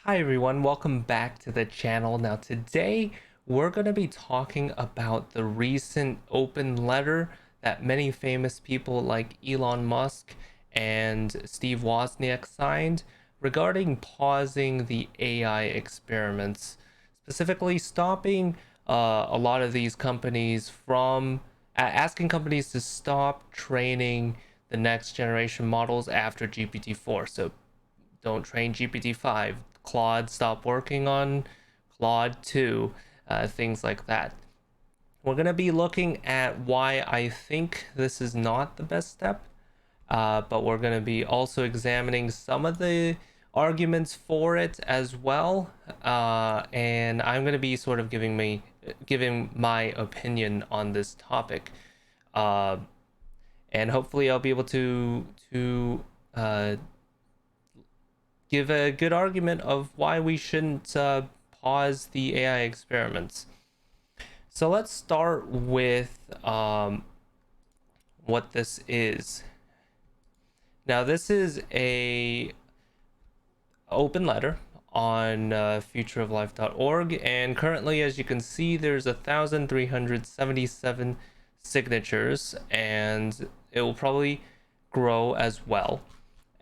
Hi everyone, welcome back to the channel. Now today we're going to be talking about the recent open letter that many famous people like Elon Musk and Steve Wozniak signed regarding pausing the AI experiments, specifically stopping a lot of these companies from asking companies to stop training the next generation models after GPT-4. So don't train GPT-5. Claude stop working on Claude 2, things like that. We're going to be looking at why I think this is not the best step, but we're going to be also examining some of the arguments for it as well. And I'm going to be sort of giving my opinion on this topic. Uh, and hopefully I'll be able to give a good argument of why we shouldn't pause the AI experiments. So let's start with what this is. Now, this is a open letter on futureoflife.org, and currently, as you can see, there's 1,377 signatures, and it will probably grow as well.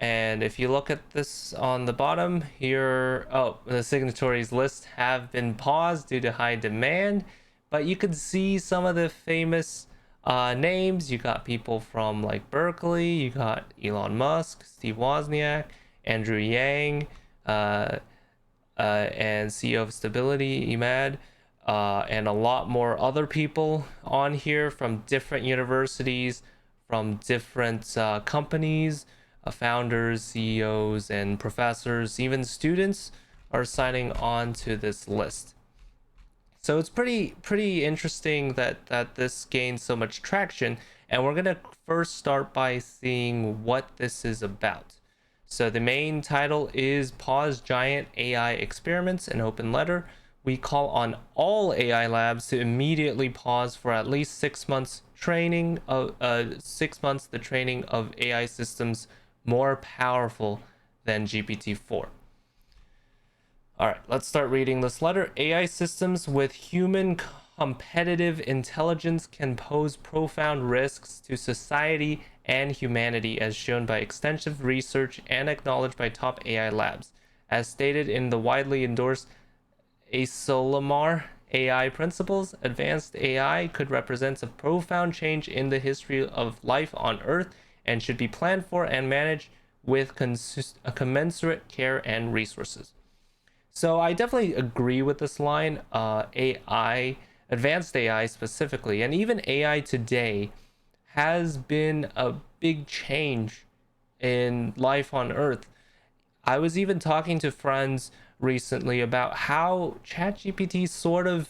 And if you look at this on the bottom here, the signatories list have been paused due to high demand, but you can see some of the famous names. You got people from like Berkeley, you got Elon Musk, Steve Wozniak, Andrew Yang, and CEO of Stability, Emad, and a lot more other people on here from different universities, from different companies. Founders, CEOs, and professors, even students are signing on to this list. So it's pretty interesting that this gains so much traction, and we're gonna first start by seeing what this is about. So the main title is Pause Giant AI Experiments, an open letter. We call on all AI labs to immediately pause for at least 6 months training of 6 months the training of AI systems more powerful than GPT-4. All right, let's start reading this letter. AI systems with human competitive intelligence can pose profound risks to society and humanity, as shown by extensive research and acknowledged by top AI labs. As stated in the widely endorsed Asolomar AI principles, advanced AI could represent a profound change in the history of life on Earth and should be planned for and managed with commensurate care and resources. So I definitely agree with this line. AI, advanced AI specifically, and even AI today has been a big change in life on Earth. I was even talking to friends recently about how ChatGPT sort of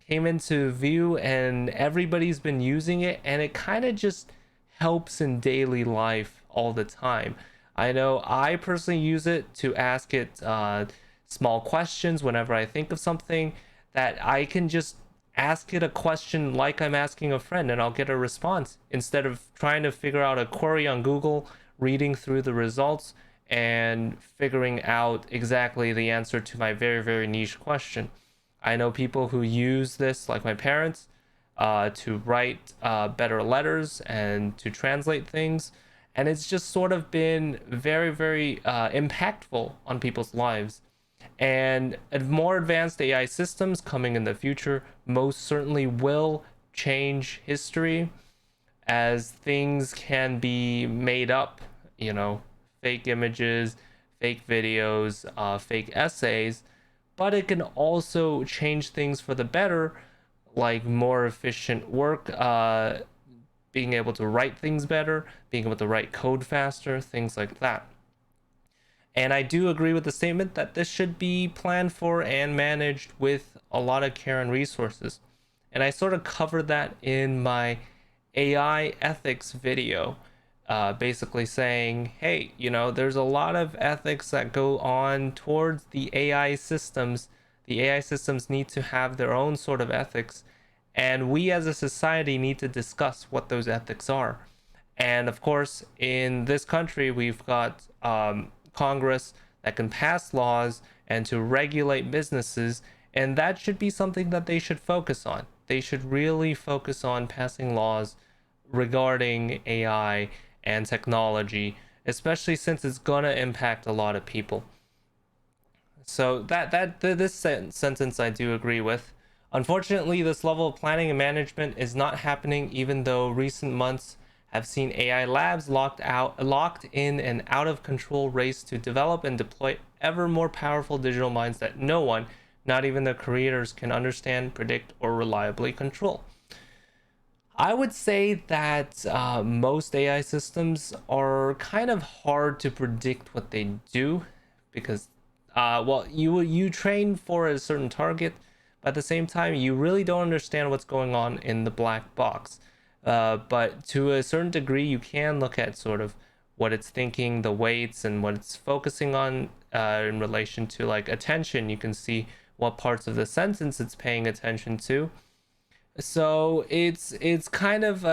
came into view and everybody's been using it, and it kind of just helps in daily life all the time. I know I personally use it to ask it small questions whenever I think of something, that I can just ask it a question like I'm asking a friend and I'll get a response instead of trying to figure out a query on Google, reading through the results and figuring out exactly the answer to my very niche question. I know people who use this, like my parents, to write better letters and to translate things. And it's just sort of been very impactful on people's lives. And more advanced AI systems coming in the future most certainly will change history, as things can be made up, fake images, fake videos, fake essays, but it can also change things for the better, like more efficient work, being able to write things better, being able to write code faster, things like that. And I do agree with the statement that this should be planned for and managed with a lot of care and resources. And I sort of covered that in my AI ethics video, basically saying, hey, there's a lot of ethics that go on towards the AI systems. The AI systems need to have their own sort of ethics, and we as a society need to discuss what those ethics are. And of course, in this country, we've got Congress that can pass laws and to regulate businesses. And that should be something that they should focus on. They should really focus on passing laws regarding AI and technology, especially since it's gonna impact a lot of people. So this sentence I do agree with. Unfortunately, this level of planning and management is not happening, even though recent months have seen AI labs locked in an out of control race to develop and deploy ever more powerful digital minds that no one, not even the creators, can understand, predict, or reliably control. I would say that most AI systems are kind of hard to predict what they do, because well, you train for a certain target, but at the same time you really don't understand what's going on in the black box. But to a certain degree, you can look at sort of what it's thinking, the weights, and what it's focusing on in relation to like attention. You can see what parts of the sentence it's paying attention to. So it's kind of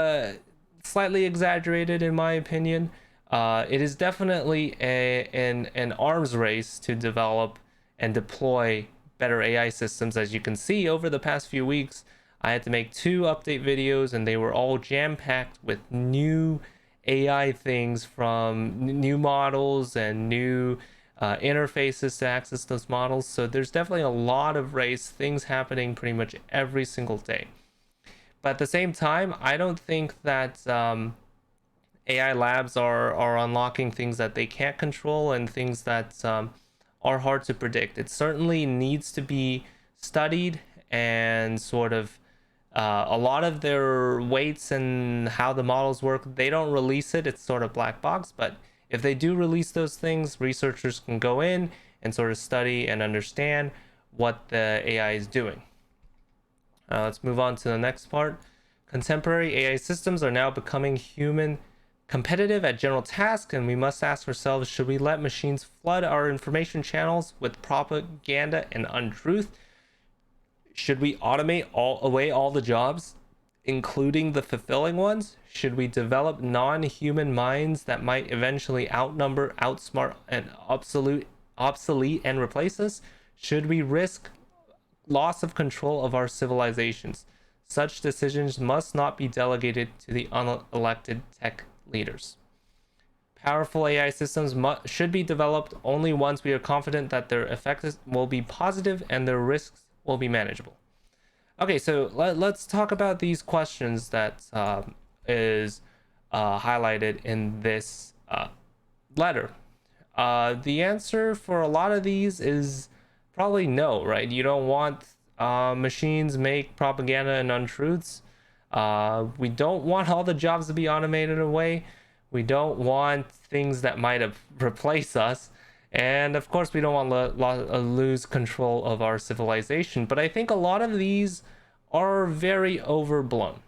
slightly exaggerated in my opinion. It is definitely an arms race to develop and deploy better AI systems. As you can see, over the past few weeks, I had to make 2 update videos, and they were all jam-packed with new AI things, from new models and new interfaces to access those models. So there's definitely a lot of things happening pretty much every single day. But at the same time, I don't think that AI labs are unlocking things that they can't control and things that are hard to predict. It certainly needs to be studied, and sort of a lot of their weights and how the models work, they don't release it. It's sort of black box. But if they do release those things, researchers can go in and sort of study and understand what the AI is doing. Let's move on to the next part. Contemporary AI systems are now becoming human competitive at general tasks, and we must ask ourselves, should we let machines flood our information channels with propaganda and untruth? Should we automate away all the jobs, including the fulfilling ones? Should we develop non-human minds that might eventually outnumber, outsmart, and obsolete and replace us? Should we risk loss of control of our civilizations? Such decisions must not be delegated to the unelected tech leaders. Powerful AI systems should be developed only once we are confident that their effects will be positive and their risks will be manageable. Okay, so let's talk about these questions that is highlighted in this letter. The answer for a lot of these is probably no, right? You don't want machines make propaganda and untruths. We don't want all the jobs to be automated away. We don't want things that might have replaced us. And of course, we don't want to lose control of our civilization. But I think a lot of these are very overblown.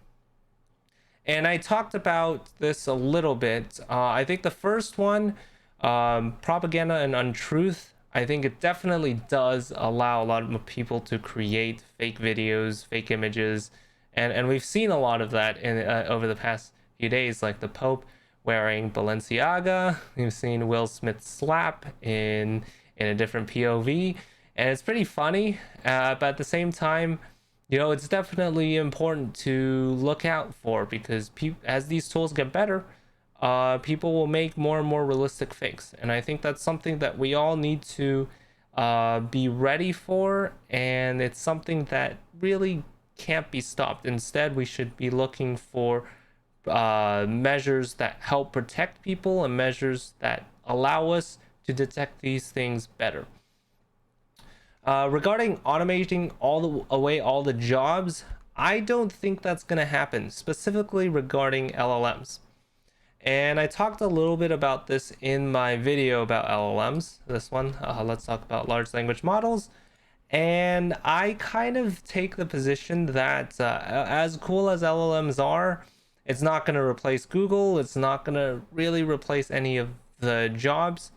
And I talked about this a little bit. I think the first one, propaganda and untruth, I think it definitely does allow a lot of people to create fake videos, fake images. And we've seen a lot of that in over the past few days, like the Pope wearing Balenciaga. We've seen Will Smith slap in a different POV, and it's pretty funny. But at the same time, you know, it's definitely important to look out for, because as these tools get better, people will make more and more realistic fakes, and I think that's something that we all need to be ready for, and it's something that really can't be stopped. Instead, we should be looking for measures that help protect people and measures that allow us to detect these things better. Regarding automating away all the jobs, I don't think that's going to happen, specifically regarding LLMs. And I talked a little bit about this in my video about LLMs. This one, let's talk about large language models. And I kind of take the position that as cool as LLMs are, it's not going to replace Google. It's not going to really replace any of the jobs,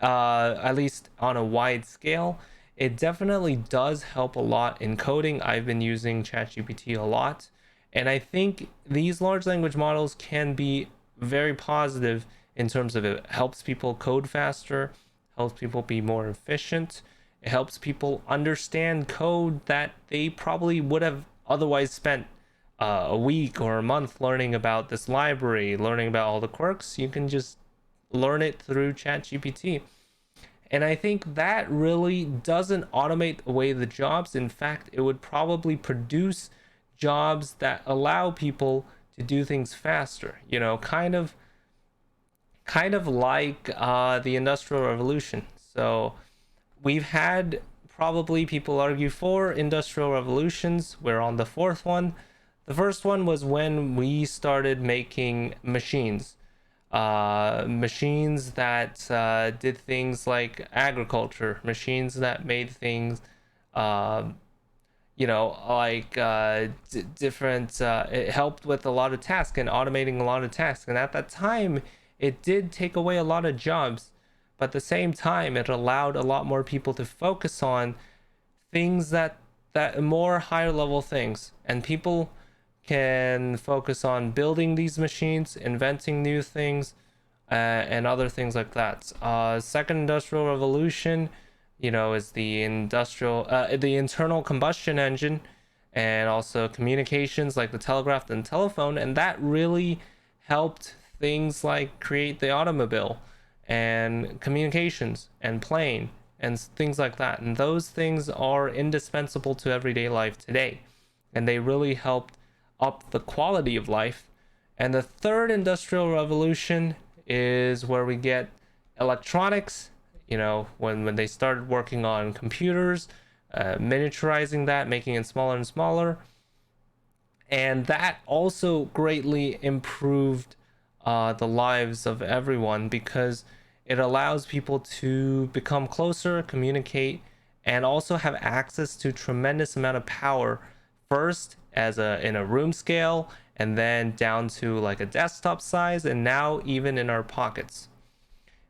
at least on a wide scale. It definitely does help a lot in coding. I've been using ChatGPT a lot, and I think these large language models can be very positive in terms of it helps people code faster, helps people be more efficient. It helps people understand code that they probably would have otherwise spent a week or a month learning about this library, learning about all the quirks. You can just learn it through ChatGPT. And I think that really doesn't automate away the jobs. In fact, it would probably produce jobs that allow people to do things faster. You know, kind of like the Industrial Revolution. So we've had, probably people argue, four industrial revolutions. We're on the fourth one. The first one was when we started making machines, machines that did things like agriculture, machines that made things, uh, like different. It helped with a lot of tasks and automating a lot of tasks. And at that time, it did take away a lot of jobs, but at the same time, it allowed a lot more people to focus on things that more higher level things, and people can focus on building these machines, inventing new things, and other things like that. Second industrial revolution, is the internal combustion engine, and also communications like the telegraph and telephone, and that really helped things like create the automobile and communications and plane and things like that. And those things are indispensable to everyday life today, and they really helped up the quality of life. And the third industrial revolution is where we get electronics, when they started working on computers, miniaturizing that, making it smaller and smaller. And that also greatly improved the lives of everyone, because it allows people to become closer, communicate, and also have access to tremendous amount of power, first as in a room scale, and then down to like a desktop size, and now even in our pockets.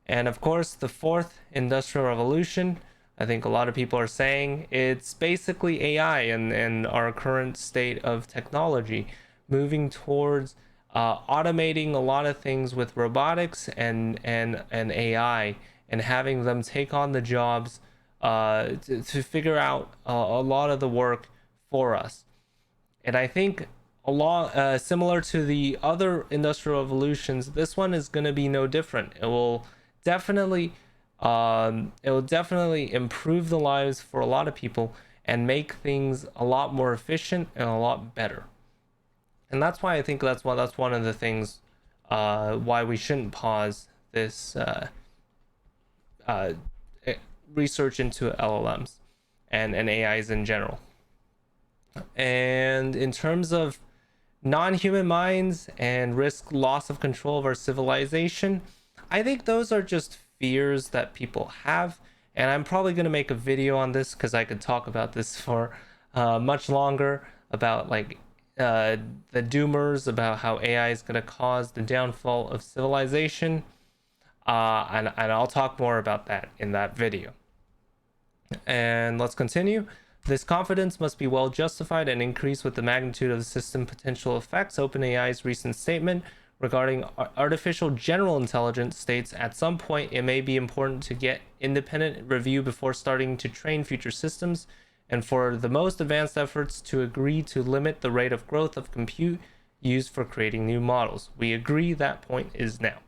And of course, the fourth industrial revolution, I think a lot of people are saying it's basically AI and our current state of technology, moving towards automating a lot of things with robotics and AI, and having them take on the jobs to figure out a lot of the work for us. And I think along similar to the other industrial revolutions, this one is going to be no different. Definitely it will definitely improve the lives for a lot of people and make things a lot more efficient and a lot better. And that's why I think that's one of the things why we shouldn't pause this research into LLMs and AIs in general. And in terms of non-human minds and risk loss of control of our civilization, I think those are just fears that people have. And I'm probably going to make a video on this, because I could talk about this for much longer, about like the doomers, about how AI is going to cause the downfall of civilization. And I'll talk more about that in that video. And let's continue. This confidence must be well justified and increased with the magnitude of the system potential effects. OpenAI's recent statement regarding artificial general intelligence states, at some point it may be important to get independent review before starting to train future systems, and for the most advanced efforts to agree to limit the rate of growth of compute used for creating new models. We agree that point is now.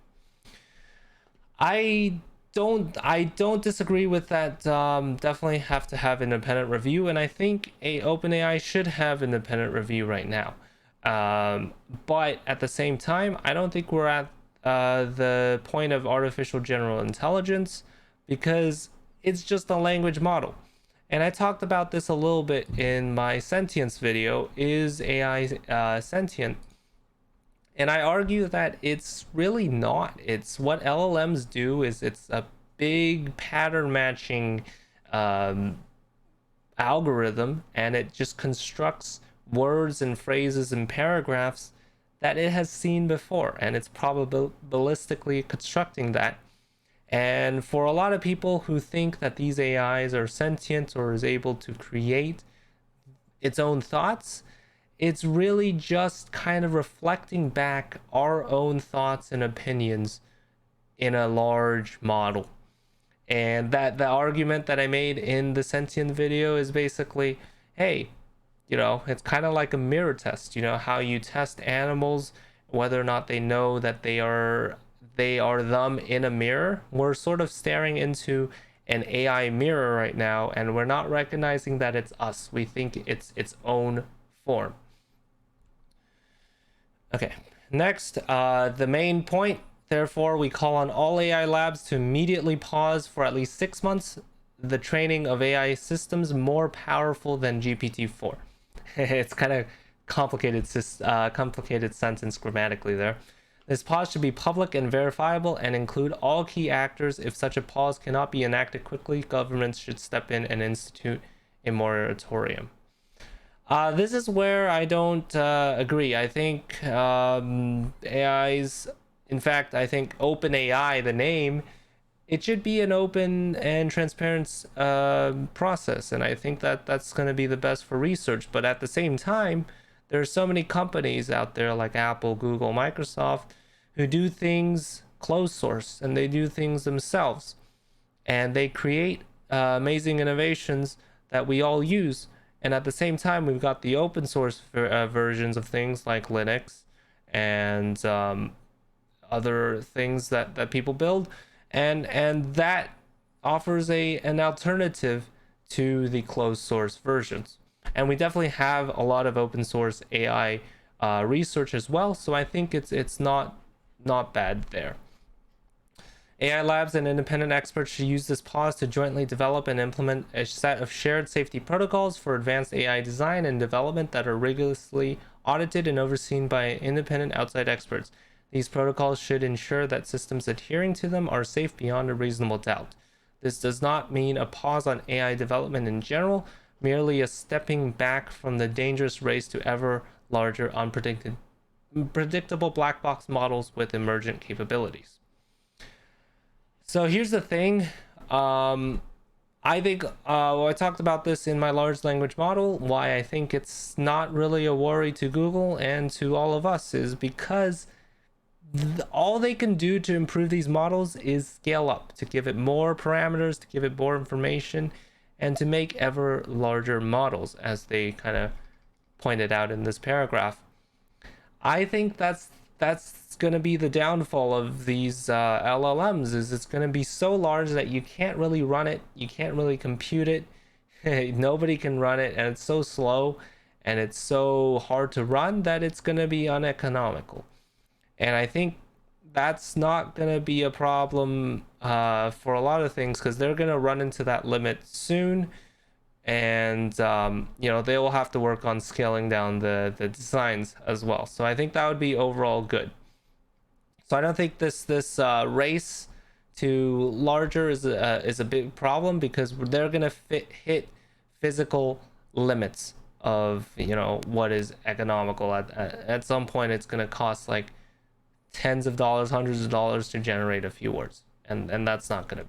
I don't disagree with that. Definitely have to have independent review, and I think OpenAI should have independent review right now. But at the same time, I don't think we're at the point of artificial general intelligence, because it's just a language model. And I talked about this a little bit in my sentience video. Is AI sentient? And I argue that it's really not. It's what LLMs do is it's a big pattern matching algorithm, and it just constructs words and phrases and paragraphs that it has seen before, and it's probabilistically constructing that. And for a lot of people who think that these AIs are sentient or is able to create its own thoughts, it's really just kind of reflecting back our own thoughts and opinions in a large model. And that the argument that I made in the sentient video is basically, hey, it's kind of like a mirror test. How you test animals, whether or not they know that they are them in a mirror. We're sort of staring into an AI mirror right now, and we're not recognizing that it's us. We think it's its own form. Okay, next, the main point. Therefore, we call on all AI labs to immediately pause for at least 6 months the training of AI systems more powerful than GPT-4. It's kind of complicated sentence grammatically there. This pause should be public and verifiable and include all key actors. If such a pause cannot be enacted quickly, governments should step in and institute a moratorium. This is where I don't agree. I think AI's, in fact, I think OpenAI, the name, it should be an open and transparent process. And I think that that's going to be the best for research. But at the same time, there are so many companies out there like Apple, Google, Microsoft, who do things closed source and they do things themselves. And they create amazing innovations that we all use. And at the same time, we've got the open source versions of things like Linux and other things that people build, and that offers an alternative to the closed source versions. And we definitely have a lot of open source AI research as well, so I think it's not bad there. AI labs and independent experts should use this pause to jointly develop and implement a set of shared safety protocols for advanced AI design and development that are rigorously audited and overseen by independent outside experts. These protocols should ensure that systems adhering to them are safe beyond a reasonable doubt. This does not mean a pause on AI development in general, merely a stepping back from the dangerous race to ever larger, unpredictable black box models with emergent capabilities. So here's the thing. I think I talked about this in my large language model. Why I think it's not really a worry to Google and to all of us is because all they can do to improve these models is scale up, to give it more parameters, to give it more information, and to make ever larger models, as they kind of pointed out in this paragraph. I think that's going to be the downfall of these LLMs, is it's going to be so large that you can't really run it, you can't really compute it. Nobody can run it, and it's so slow and it's so hard to run that it's going to be uneconomical. And I think that's not going to be a problem for a lot of things, because they're going to run into that limit soon. And they will have to work on scaling down the designs as well. So I think that would be overall good. So I don't think this race to larger is a big problem, because they're gonna hit physical limits of what is economical. At some point, it's gonna cost like tens of dollars, hundreds of dollars to generate a few words, and that's not gonna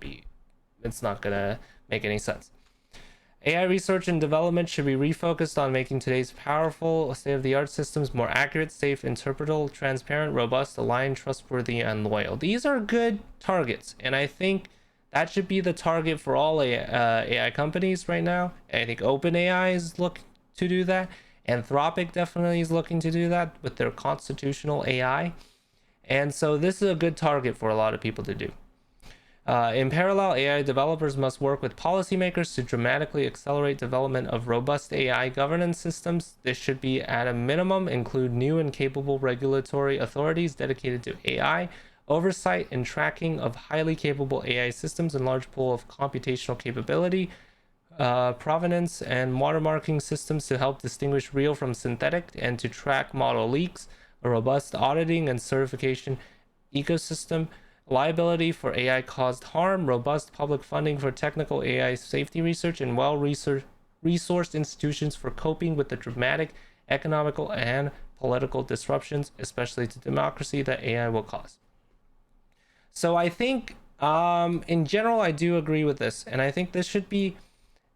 make any sense. AI research and development should be refocused on making today's powerful, state-of-the-art systems more accurate, safe, interpretable, transparent, robust, aligned, trustworthy, and loyal. These are good targets, and I think that should be the target for all AI companies right now. I think OpenAI is looking to do that. Anthropic definitely is looking to do that with their constitutional AI. And so this is a good target for a lot of people to do. In parallel, AI developers must work with policymakers to dramatically accelerate development of robust AI governance systems. This should be, at a minimum, include new and capable regulatory authorities dedicated to AI, oversight and tracking of highly capable AI systems and large pool of computational capability, provenance and watermarking systems to help distinguish real from synthetic and to track model leaks, a robust auditing and certification ecosystem, liability for AI caused harm, robust public funding for technical AI safety research, and well-resourced institutions for coping with the dramatic economical and political disruptions, especially to democracy, that AI will cause. So I think in general, I do agree with this, and I think this should be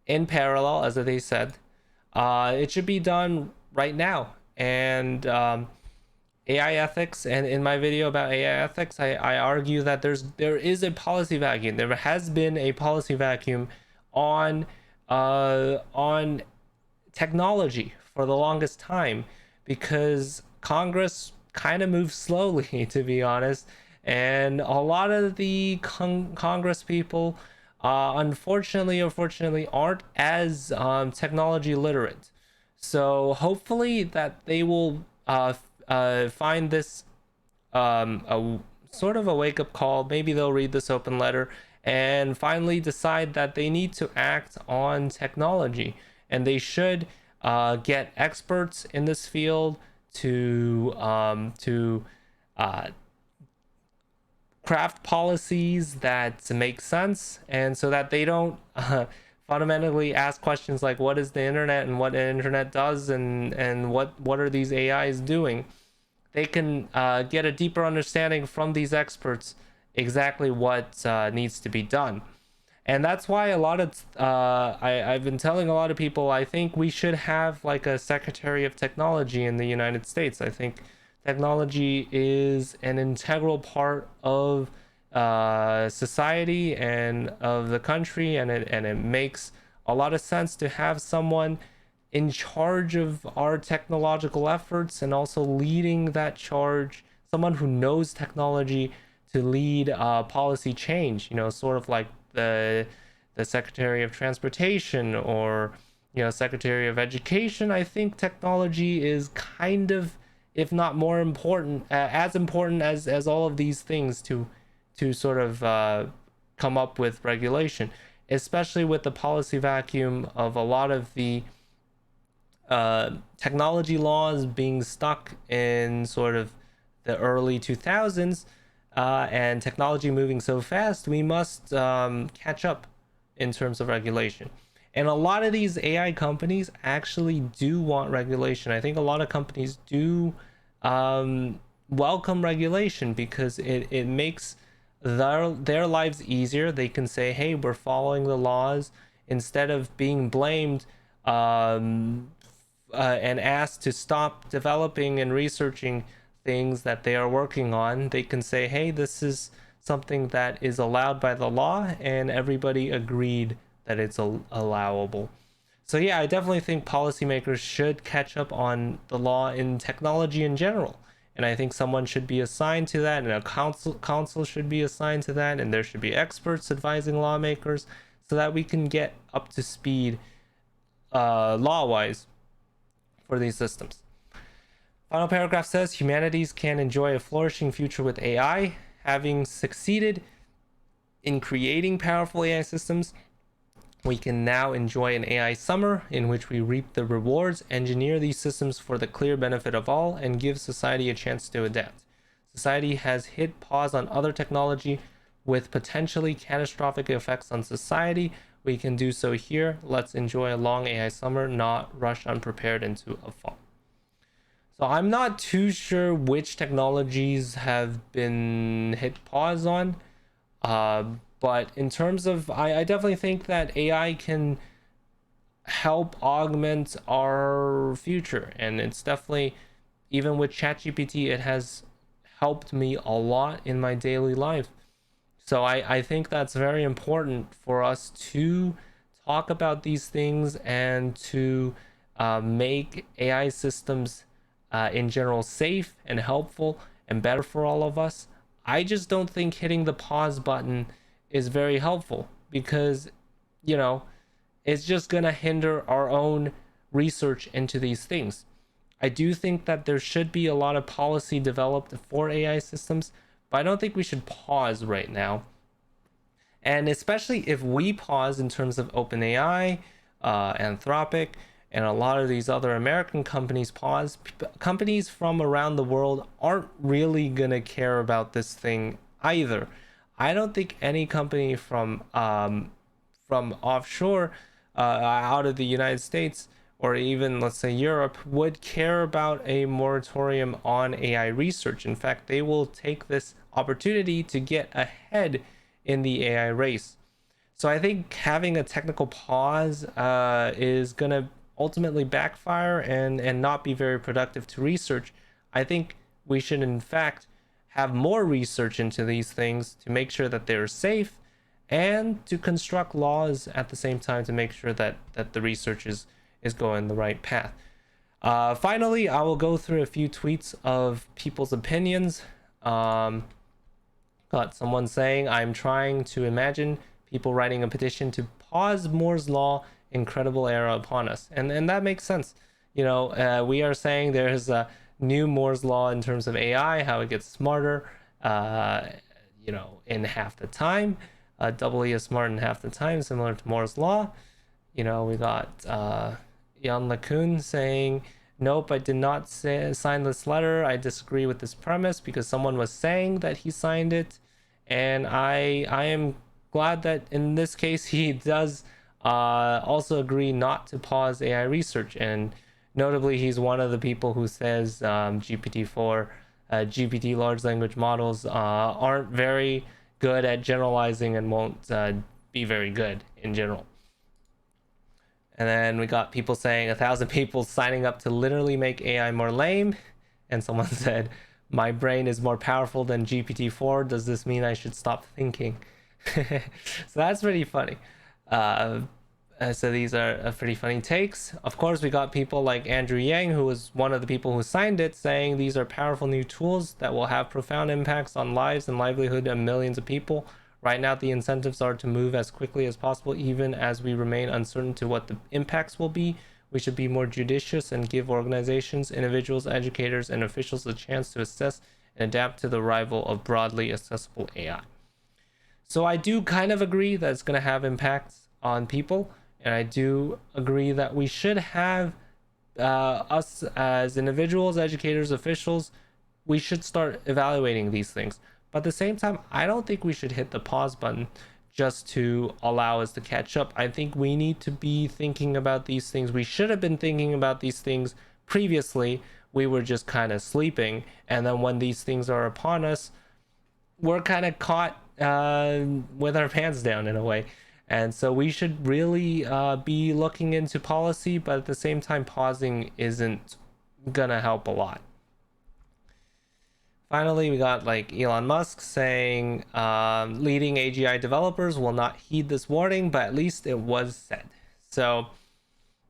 in parallel, as they said. It should be done right now, and AI ethics, and in my video about AI ethics, I argue that there is a policy vacuum. There has been a policy vacuum on technology for the longest time because Congress kind of moves slowly, to be honest, and a lot of the Congress people, unfortunately or fortunately, aren't as technology literate. So hopefully that they will find this a sort of a wake up call. Maybe they'll read this open letter and finally decide that they need to act on technology, and they should get experts in this field to uh, craft policies that make sense, and so that they don't fundamentally ask questions like what is the internet and what the internet does, and what are these AIs doing. They can get a deeper understanding from these experts exactly what needs to be done. And that's why a lot of I've been telling a lot of people, I think we should have like a Secretary of Technology in the United States. I think technology is an integral part of society and of the country, and it makes a lot of sense to have someone in charge of our technological efforts and also leading that charge, someone who knows technology to lead policy change, sort of like the Secretary of Transportation or Secretary of Education. I think technology is kind of, if not more important, as important as all of these things to sort of come up with regulation, especially with the policy vacuum of a lot of the technology laws being stuck in sort of the early 2000s, and technology moving so fast, we must catch up in terms of regulation. And a lot of these AI companies actually do want regulation. I think a lot of companies do welcome regulation because it makes their lives easier. They can say, hey, we're following the laws, instead of being blamed and asked to stop developing and researching things that they are working on. They can say, hey, this is something that is allowed by the law, and everybody agreed that it's allowable. So yeah, I definitely think policymakers should catch up on the law in technology in general. And I think someone should be assigned to that, and a council should be assigned to that, and there should be experts advising lawmakers so that we can get up to speed law-wise for these systems. Final paragraph says humanities can enjoy a flourishing future with AI. Having succeeded in creating powerful AI systems, we can now enjoy an AI summer in which we reap the rewards, engineer these systems for the clear benefit of all, and give society a chance to adapt. Society has hit pause on other technology with potentially catastrophic effects on society. We can do so here. Let's enjoy a long AI summer, not rush unprepared into a fall. So I'm not too sure which technologies have been hit pause on. But in terms of, I definitely think that AI can help augment our future. And it's definitely, even with ChatGPT, it has helped me a lot in my daily life. So I think that's very important for us to talk about these things and to make AI systems in general safe and helpful and better for all of us. I just don't think hitting the pause button is very helpful because, it's just going to hinder our own research into these things. I do think that there should be a lot of policy developed for AI systems, but I don't think we should pause right now. And especially if we pause in terms of OpenAI, Anthropic, and a lot of these other American companies pause, companies from around the world aren't really gonna care about this thing either. I don't think any company from offshore, out of the United States, or even let's say Europe, would care about a moratorium on AI research. In fact, they will take this opportunity to get ahead in the AI race. So I think having a technical pause is gonna ultimately backfire and not be very productive to research. I think we should in fact have more research into these things to make sure that they're safe, and to construct laws at the same time to make sure that the research is going the right path. Finally, I will go through a few tweets of people's opinions. Got someone saying, I'm trying to imagine people writing a petition to pause Moore's law, incredible era upon us. And that makes sense. We are saying there's a new Moore's law in terms of AI, how it gets smarter, in half the time, doubly as smart in half the time, similar to Moore's law. We got Jan LeCun saying, nope, I did not sign this letter. I disagree with this premise because someone was saying that he signed it. And I am glad that in this case he does also agree not to pause AI research. And notably, he's one of the people who says GPT-4, GPT large language models aren't very good at generalizing and won't be very good in general. And then we got people saying 1,000 people signing up to literally make AI more lame. And someone said, my brain is more powerful than GPT-4. Does this mean I should stop thinking? So that's pretty funny. So these are pretty funny takes. Of course, we got people like Andrew Yang, who was one of the people who signed it, saying these are powerful new tools that will have profound impacts on lives and livelihood of millions of people. Right now, the incentives are to move as quickly as possible, even as we remain uncertain to what the impacts will be. We should be more judicious and give organizations, individuals, educators, and officials a chance to assess and adapt to the arrival of broadly accessible AI. So I do kind of agree that it's going to have impacts on people. And I do agree that we should have us as individuals, educators, officials, we should start evaluating these things. But at the same time, I don't think we should hit the pause button just to allow us to catch up. I think we need to be thinking about these things. We should have been thinking about these things previously. We were just kind of sleeping. And then when these things are upon us, we're kind of caught with our pants down in a way. And so we should really be looking into policy, but at the same time, pausing isn't gonna help a lot. Finally, we got like Elon Musk saying leading AGI developers will not heed this warning, but at least it was said. So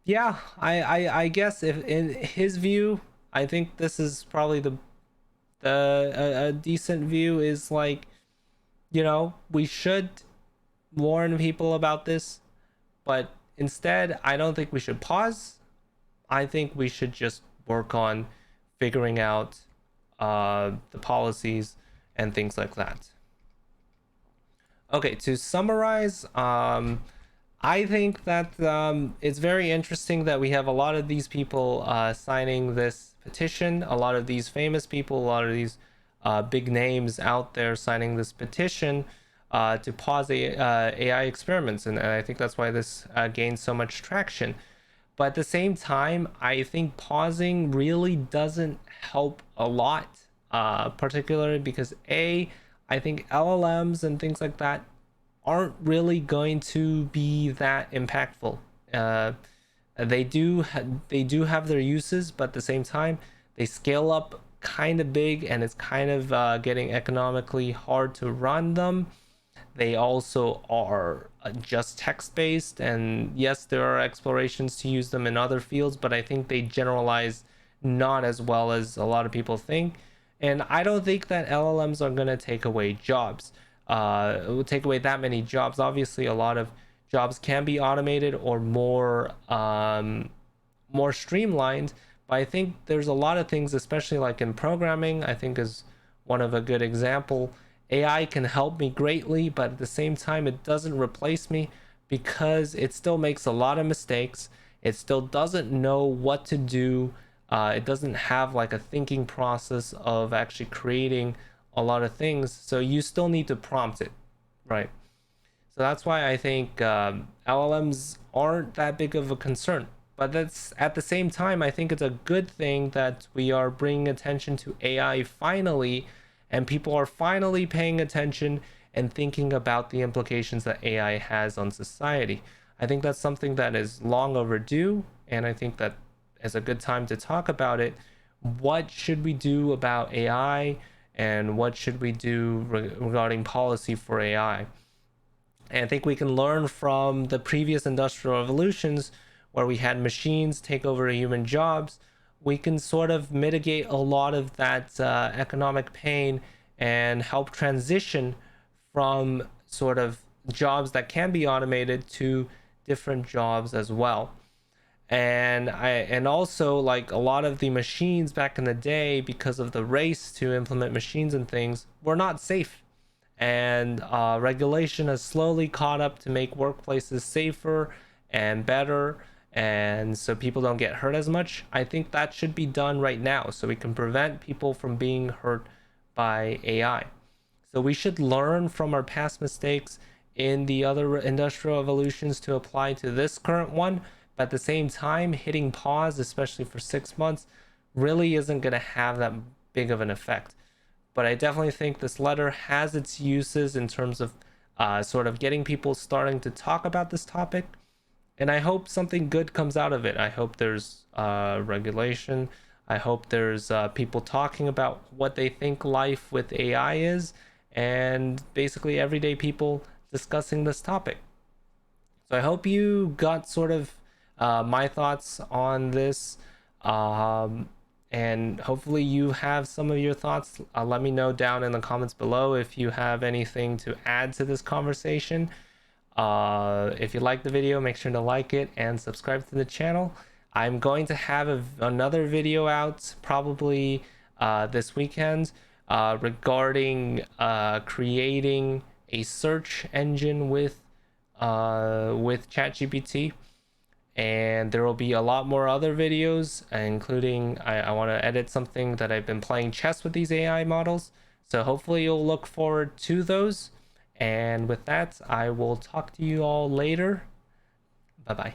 yeah, I guess if in his view, I think this is probably a decent view, is like, we should warn people about this, but instead I don't think we should pause. I think we should just work on figuring out the policies and things like that. Okay, to summarize, I think that it's very interesting that we have a lot of these people signing this petition, a lot of these famous people, a lot of these big names out there signing this petition to pause AI experiments. And I think that's why this gained so much traction. But at the same time, I think pausing really doesn't help a lot, particularly because I think LLMs and things like that aren't really going to be that impactful. They do have their uses, but at the same time, they scale up kind of big, and it's kind of getting economically hard to run them. They also are just text-based, and yes, there are explorations to use them in other fields, but I think they generalize not as well as a lot of people think. And I don't think that LLMs are going to take away jobs. It will take away that many jobs. Obviously, a lot of jobs can be automated or more streamlined, but I think there's a lot of things, especially like in programming, I think is one of a good example. AI can help me greatly, but at the same time, it doesn't replace me because it still makes a lot of mistakes. It still doesn't know what to do. It doesn't have like a thinking process of actually creating a lot of things. So you still need to prompt it, right? So that's why I think LLMs aren't that big of a concern. But that's at the same time, I think it's a good thing that we are bringing attention to AI finally, and people are finally paying attention and thinking about the implications that AI has on society. I think that's something that is long overdue, and I think that is a good time to talk about it what should we do about AI and what should we do regarding policy for AI. And I think we can learn from the previous industrial revolutions where we had machines take over human jobs. We can sort of mitigate a lot of that economic pain and help transition from sort of jobs that can be automated to different jobs as well. And also, like, a lot of the machines back in the day, because of the race to implement machines and things, were not safe, and regulation has slowly caught up to make workplaces safer and better, and so people don't get hurt as much. I think that should be done right now so we can prevent people from being hurt by AI. So we should learn from our past mistakes in the other industrial evolutions to apply to this current one. But at the same time, hitting pause, especially for 6 months, really isn't going to have that big of an effect. But I definitely think this letter has its uses in terms of sort of getting people starting to talk about this topic. And I hope something good comes out of it. I hope there's regulation. I hope there's people talking about what they think life with AI is, and basically everyday people discussing this topic. So I hope you got sort of my thoughts on this. And hopefully you have some of your thoughts. Let me know down in the comments below if you have anything to add to this conversation. If you like the video, make sure to like it and subscribe to the channel. I'm going to have another video out probably this weekend regarding creating a search engine with ChatGPT. And there will be a lot more other videos, including I want to edit something that I've been playing chess with these AI models. So hopefully you'll look forward to those. And with that, I will talk to you all later. Bye bye.